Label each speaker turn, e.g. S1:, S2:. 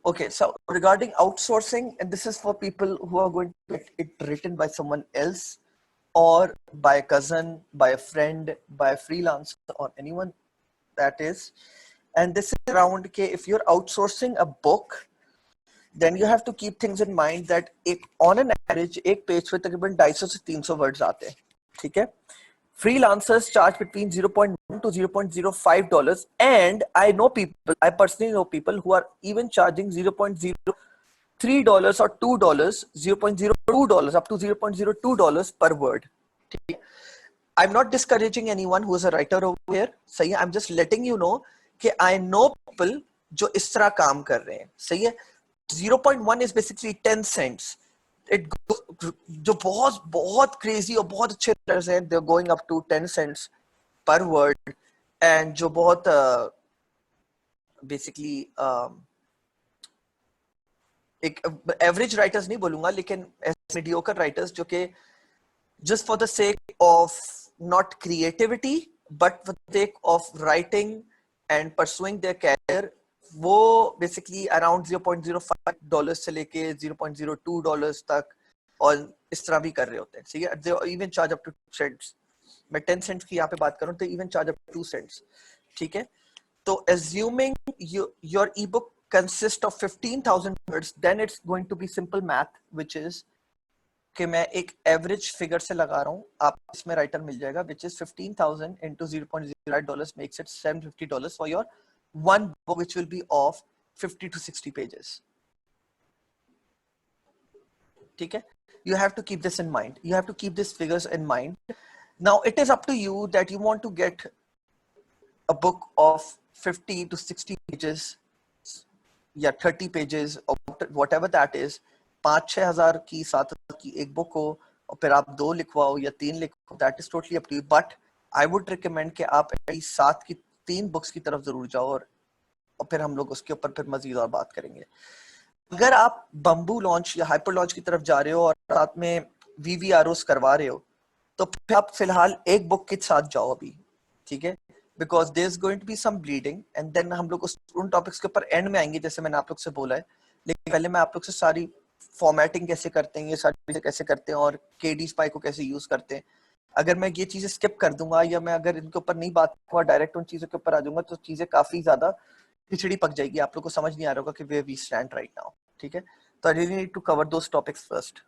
S1: Okay, so regarding outsourcing, and this is for people who are going to get it written by someone else or by a cousin, by a friend, by a freelancer or anyone that is. And this is around, okay, if you're outsourcing a book, then you have to keep things in mind that on an average, एक page पे तकरीबन 250 से 300 words आते हैं, ठीक है? Freelancers charge between $0.1 to $0.05, and I personally know people who are even charging $0.03 or $2, $0.02 up to $0.02 per word. I'm not discouraging anyone who is a writer over here. सही है? I'm just letting you know कि I know people जो इस तरह काम कर रहे हैं. सही है? 0.1 is basically 10 cents. It goes, जो बहुत crazy और बहुत अच्छे writers हैं, they're going up to 10 cents per word, and जो बहुत basically एक average writers नहीं बोलूँगा, लेकिन mediocre writers जो कि just for the sake of not creativity but for the sake of writing and pursuing their career, वो basically around $0.05 से लेके $0.02 तक और इस तरह भी कर रहे होते हैं. ठीक है? They even charge up to 2 cents. मैं 10 cents की यहाँ पे बात करूँ तो even charge up to 2 cents. ठीक है? तो assuming your ebook consists of 15,000 words, then it's going to be simple math, which is कि मैं एक एवरेज फिगर से लगा रहा हूँ, आप इसमें राइटर मिल जाएगा, which is 15,000 into $0.08 makes it $750 for your one book, which will be of 50 to 60 pages. ठीक है? You have to keep this in mind. You have to keep these figures in mind. Now it is up to you that you want to get a book of 50 to 60 pages, या 30 pages or whatever that is. 5-6 हज़ार की 7 की एक book हो और फिर आप 2 लिखवाओ या 3 लिखवाओ, that is totally up to you. But I would recommend कि आप 7 की 3 बुक्स की तरफ जरूर जाओ और फिर हम लोग उसके ऊपर फिर मजीद और बात करेंगे. अगर आप बम्बू लॉन्च या हाइपर लॉन्च की तरफ जा रहे हो और साथ में VVROs करवा रहे हो, तो फिर आप फिलहाल एक बुक के साथ जाओ अभी. ठीक है? Because there's going to be some bleeding, and then हम लोग उन टॉपिक्स के ऊपर एंड में आएंगे जैसे मैंने आप लोग से बोला है. लेकिन पहले मैं आप लोग से सारी फॉर्मेटिंग कैसे करते हैं, ये सारी चीजें कैसे करते हैं और KDSpy को कैसे यूज करते हैं, अगर मैं ये चीजें स्किप कर दूंगा या मैं अगर इनके ऊपर नहीं बात करूंगा, डायरेक्ट उन चीजों के ऊपर आ जाऊंगा, तो चीजें काफी ज्यादा खिचड़ी पक जाएगी, आप लोग को समझ नहीं आ रहा होगा कि where we stand right now. ठीक है? तो I really need to cover those topics first.